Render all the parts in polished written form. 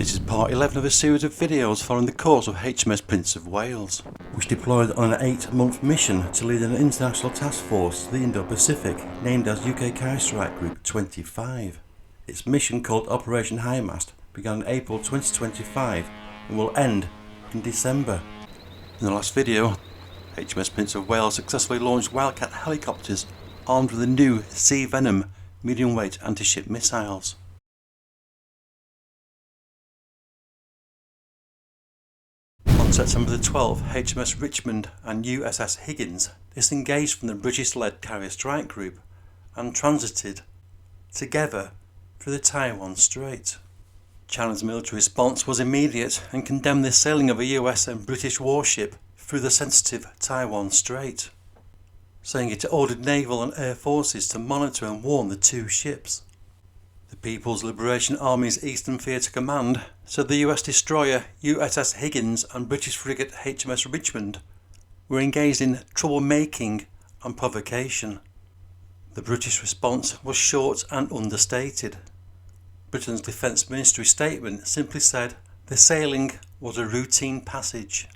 This is part 11 of a series of videos following the course of HMS Prince of Wales, which deployed on an 8-month mission to lead an international task force to the Indo-Pacific named as UK Carrier Strike Group 25. Its mission, called Operation High Mast, began in April 2025 and will end in December. In the last video, HMS Prince of Wales successfully launched Wildcat helicopters armed with the new Sea Venom medium-weight anti-ship missiles. On September the 12th, HMS Richmond and USS Higgins disengaged from the British-led Carrier Strike Group and transited together through the Taiwan Strait. China's military response was immediate and condemned the sailing of a US and British warship through the sensitive Taiwan Strait, saying it ordered naval and air forces to monitor and warn the two ships. The People's Liberation Army's Eastern Theatre Command said the US destroyer USS Higgins and British frigate HMS Richmond were engaged in troublemaking and provocation. The British response was short and understated. Britain's Defence Ministry statement simply said the sailing was a routine passage.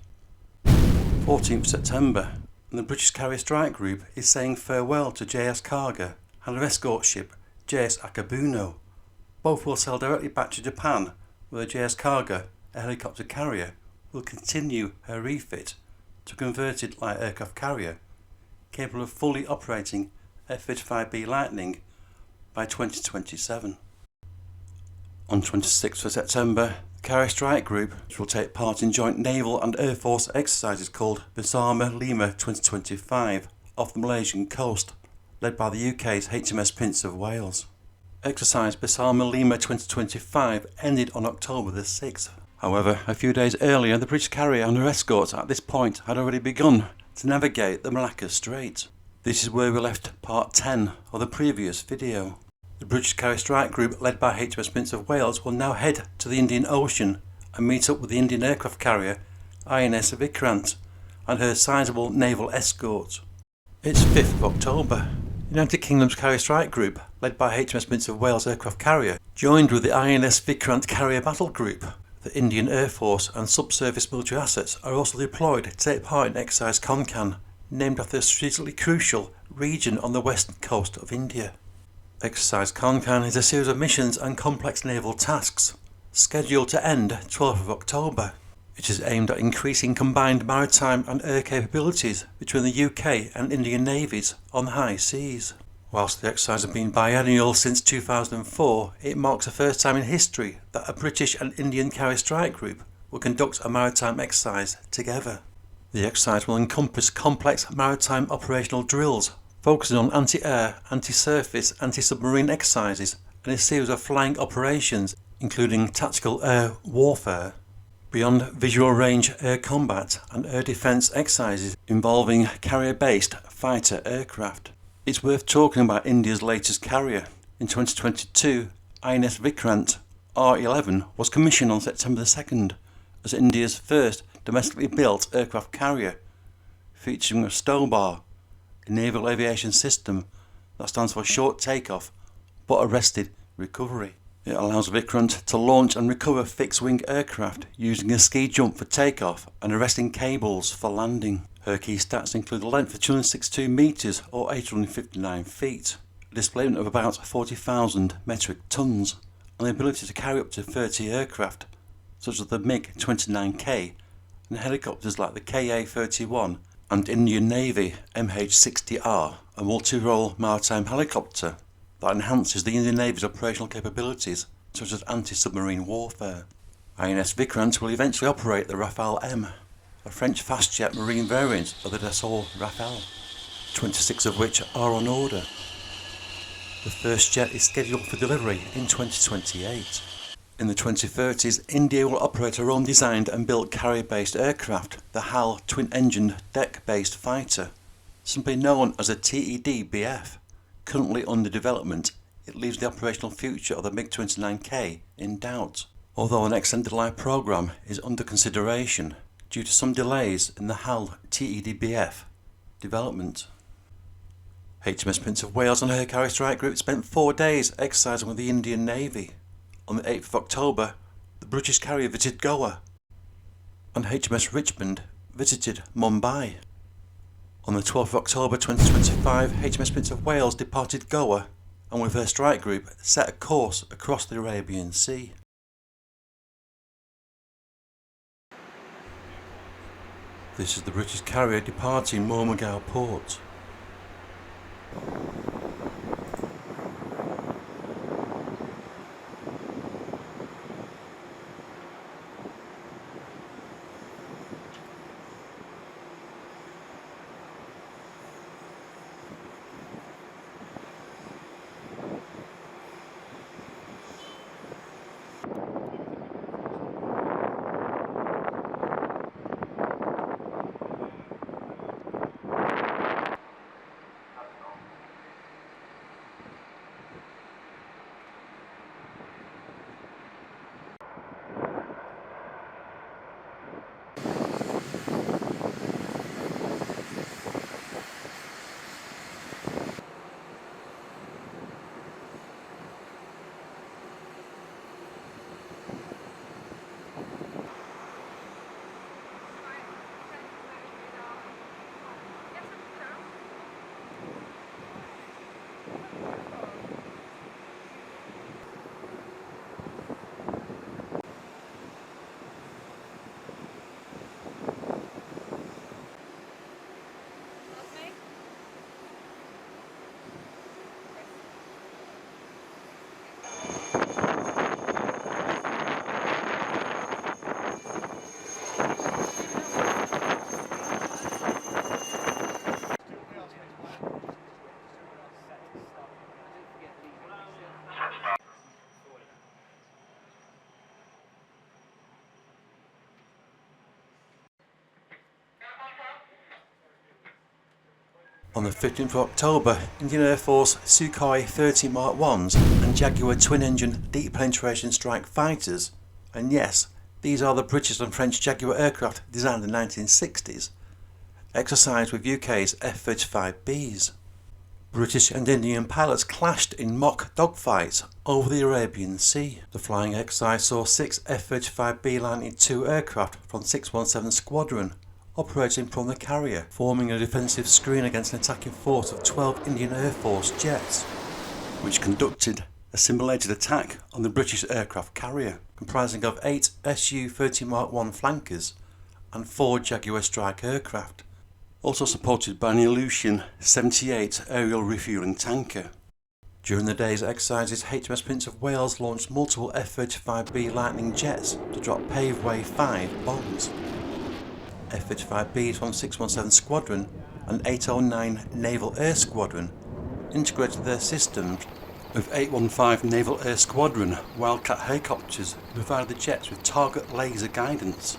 14th September, and the British Carrier Strike Group is saying farewell to JS Kaga and her escort ship JS Akabuno. Both will sail directly back to Japan, where the JS Kaga, a helicopter carrier, will continue her refit to a converted light aircraft carrier capable of fully operating F-35B Lightning by 2027. On 26th of September, the Carrier Strike Group, which will take part in joint naval and air force exercises called Bersama Lima 2025 off the Malaysian coast, led by the UK's HMS Prince of Wales. Exercise Bersama Lima 2025 ended on October the 6th. However, a few days earlier, the British carrier and her escorts at this point had already begun to navigate the Malacca Strait. This is where we left part 10 of the previous video. The British Carrier Strike Group, led by HMS Prince of Wales, will now head to the Indian Ocean and meet up with the Indian aircraft carrier INS Vikrant and her sizable naval escort. It's 5th of October. United Kingdom's Carrier Strike Group, led by HMS Prince of Wales aircraft carrier, joined with the INS Vikrant carrier battle group. The Indian Air Force and subsurface military assets are also deployed to take part in exercise Konkan, named after a strategically crucial region on the western coast of India. Exercise Konkan is a series of missions and complex naval tasks, scheduled to end 12th of October. It is aimed at increasing combined maritime and air capabilities between the UK and Indian navies on the high seas. Whilst the exercise has been biennial since 2004, it marks the first time in history that a British and Indian Carrier Strike Group will conduct a maritime exercise together. The exercise will encompass complex maritime operational drills, focusing on anti-air, anti-surface, anti-submarine exercises and a series of flying operations, including tactical air warfare, beyond visual range air combat and air defence exercises involving carrier-based fighter aircraft. It's worth talking about India's latest carrier. In 2022, INS Vikrant R11 was commissioned on September 2nd as India's first domestically built aircraft carrier, featuring a STOBAR, a naval aviation system that stands for Short Takeoff but Arrested Recovery. It allows Vikrant to launch and recover fixed-wing aircraft using a ski jump for takeoff and arresting cables for landing. Her key stats include a length of 262 metres or 859 feet, a displacement of about 40,000 metric tonnes, and the ability to carry up to 30 aircraft, such as the MiG-29K and helicopters like the Ka-31 and Indian Navy MH-60R, a multi-role maritime helicopter that enhances the Indian Navy's operational capabilities, such as anti-submarine warfare. INS Vikrant will eventually operate the Rafale M, a French fast jet marine variant of the Dassault Rafale, 26 of which are on order. The first jet is scheduled for delivery in 2028. In the 2030s, India will operate her own designed and built carrier-based aircraft, the HAL twin-engined deck-based fighter, simply known as a TED-BF. Currently under development, it leaves the operational future of the MiG-29K in doubt, although an extended life programme is under consideration due to some delays in the HAL TED-BF development. HMS Prince of Wales and her Carrier Strike Group spent 4 days exercising with the Indian Navy. On the 8th of October, the British carrier visited Goa, and HMS Richmond visited Mumbai. On the 12th of October 2025, HMS Prince of Wales departed Goa and with her strike group set a course across the Arabian Sea. This is the British carrier departing Mormugao port. On the 15th of October, Indian Air Force Sukhoi 30 Mark 1s and Jaguar twin-engine deep penetration strike fighters, and yes, these are the British and French Jaguar aircraft designed in the 1960s, exercised with UK's F-35Bs. British and Indian pilots clashed in mock dogfights over the Arabian Sea. The flying exercise saw 6 F-35B Lightning II aircraft from 617 Squadron operating from the carrier, forming a defensive screen against an attacking force of 12 Indian Air Force jets, which conducted a simulated attack on the British aircraft carrier, comprising of 8 Su-30 Mark 1 flankers and 4 Jaguar strike aircraft, also supported by an Ilyushin 78 aerial refuelling tanker. During the day's exercises, HMS Prince of Wales launched multiple F-35B Lightning jets to drop Paveway 5 bombs. F-35Bs from 617 Squadron and 809 Naval Air Squadron integrated their systems with 815 Naval Air Squadron Wildcat helicopters provided the jets with target laser guidance.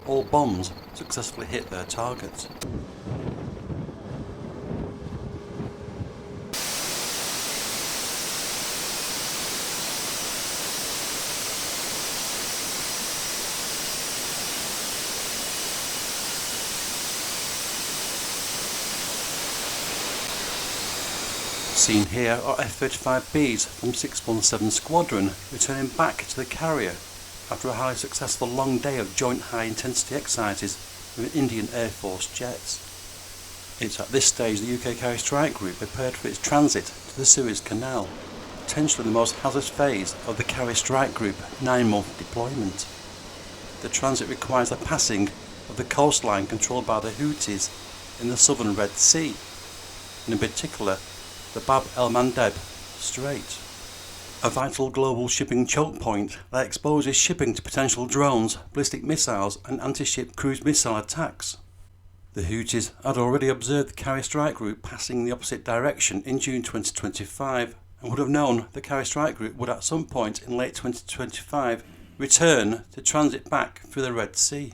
All bombs successfully hit their targets. Seen here are F-35Bs from 617 Squadron returning back to the carrier after a highly successful long day of joint high-intensity exercises with Indian Air Force jets. It's at this stage the UK Carrier Strike Group prepared for its transit to the Suez Canal, potentially the most hazardous phase of the Carrier Strike Group 9-month deployment. The transit requires the passing of the coastline controlled by the Houthis in the southern Red Sea, and in particular the Bab el-Mandeb Strait, a vital global shipping choke point that exposes shipping to potential drones, ballistic missiles and anti-ship cruise missile attacks. The Houthis had already observed the Carrier Strike Group passing in the opposite direction in June 2025 and would have known the Carrier Strike Group would at some point in late 2025 return to transit back through the Red Sea.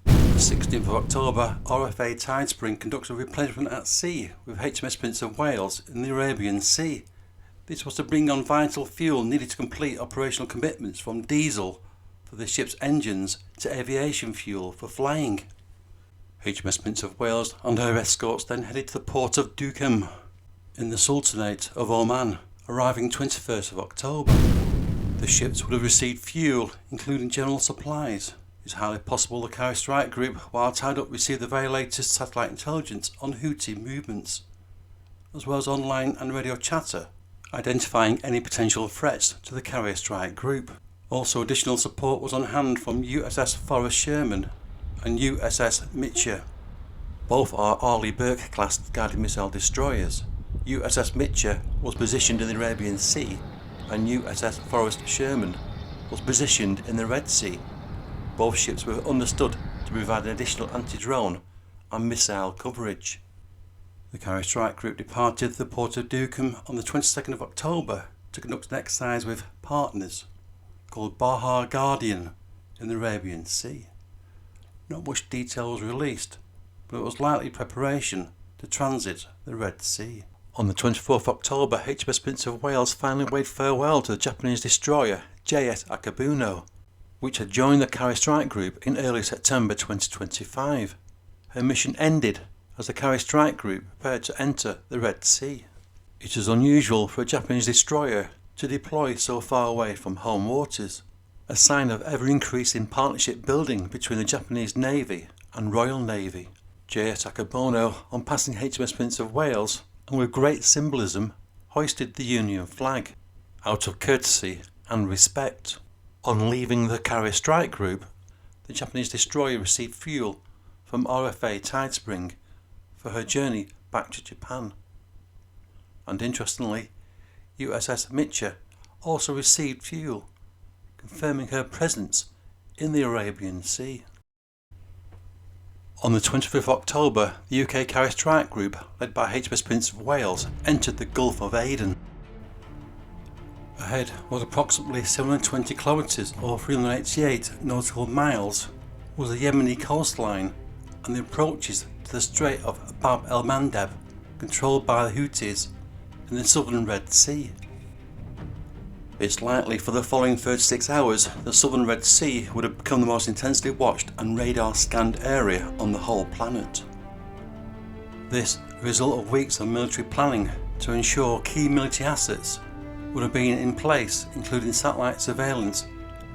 On the 16th of October, RFA Tidespring conducts a replenishment at sea with HMS Prince of Wales in the Arabian Sea. This was to bring on vital fuel needed to complete operational commitments from diesel for the ship's engines to aviation fuel for flying. HMS Prince of Wales and her escorts then headed to the port of Duqm in the Sultanate of Oman, arriving 21st of October. The ships would have received fuel, including general supplies. It's highly possible the Carrier Strike Group, while tied up, received the very latest satellite intelligence on Houthi movements, as well as online and radio chatter, identifying any potential threats to the Carrier Strike Group. Also, additional support was on hand from USS Forrest Sherman and USS Mitchell. Both are Arleigh Burke-class guided missile destroyers. USS Mitchell was positioned in the Arabian Sea, and USS Forrest Sherman was positioned in the Red Sea. Both ships were understood to provide an additional anti-drone and missile coverage. The Carrier Strike Group departed the port of Duqm on the 22nd of October to conduct an exercise with partners called Bahar Guardian in the Arabian Sea. Not much detail was released, but it was likely preparation to transit the Red Sea. On the 24th of October, HMS Prince of Wales finally waved farewell to the Japanese destroyer JS Akabuno, which had joined the Carrier Strike Group in early September 2025. Her mission ended as the Carrier Strike Group prepared to enter the Red Sea. It is unusual for a Japanese destroyer to deploy so far away from home waters, a sign of ever-increasing partnership building between the Japanese Navy and Royal Navy. JS Akabuno, on passing HMS Prince of Wales, and with great symbolism, hoisted the Union flag, out of courtesy and respect. On leaving the Carrier Strike Group, the Japanese destroyer received fuel from RFA Tidespring for her journey back to Japan. And interestingly, USS Mitchell also received fuel, confirming her presence in the Arabian Sea. On the 25th of October, the UK Carrier Strike Group, led by HMS Prince of Wales, entered the Gulf of Aden. Ahead was approximately 720 kilometres or 388 nautical miles was the Yemeni coastline and the approaches to the Strait of Bab el-Mandeb, controlled by the Houthis in the southern Red Sea. It's likely for the following 36 hours the southern Red Sea would have become the most intensely watched and radar scanned area on the whole planet. This, a result of weeks of military planning to ensure key military assets would have been in place, including satellite surveillance,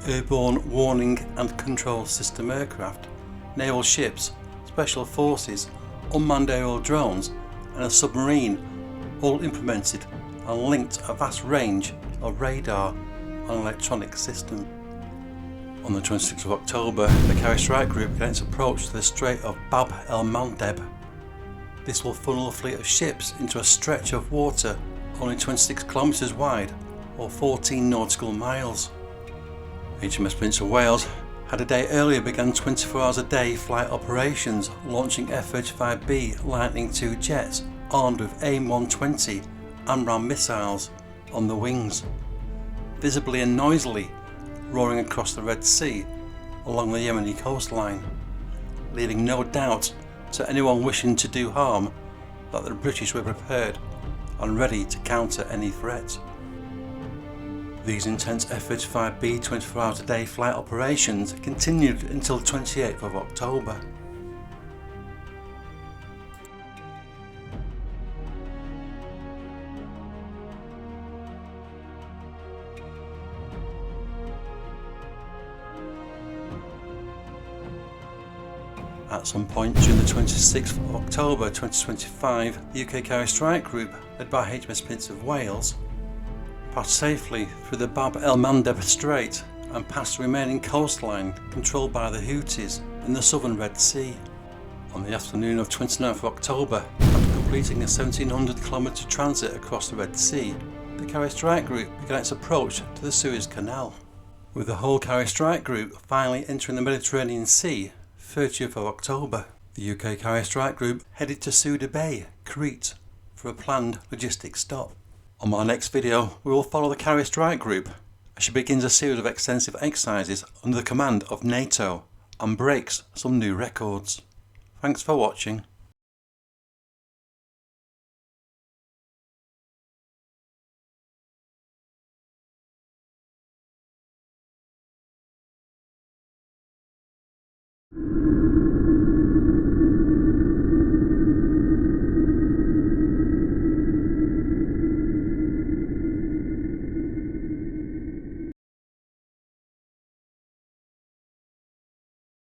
airborne warning and control system aircraft, naval ships, special forces, unmanned aerial drones and a submarine, all implemented and linked to a vast range of radar and electronic system. On the 26th of October, the Carrier Strike Group began its approach to the Strait of Bab el-Mandeb. This will funnel a fleet of ships into a stretch of water only 26 kilometres wide or 14 nautical miles. HMS Prince of Wales had a day earlier begun 24 hours a day flight operations, launching F-35B Lightning II jets armed with AIM-120 AMRAAM missiles on the wings, visibly and noisily roaring across the Red Sea along the Yemeni coastline, leaving no doubt to anyone wishing to do harm that the British were prepared and ready to counter any threat. These intense F-35B 24 hours a day flight operations continued until the 28th of October. At some point during the 26th of October 2025, the UK Carrier Strike Group, led by HMS Prince of Wales, passed safely through the Bab el-Mandeb Strait and past the remaining coastline controlled by the Houthis in the southern Red Sea. On the afternoon of 29th of October, after completing a 1700 kilometre transit across the Red Sea, the Carrier Strike Group began its approach to the Suez Canal, with the whole Carrier Strike Group finally entering the Mediterranean Sea 30th of October. The UK Carrier Strike Group headed to Suda Bay, Crete, for a planned logistics stop. On my next video, we will follow the Carrier Strike Group as she begins a series of extensive exercises under the command of NATO and breaks some new records. Thanks for watching.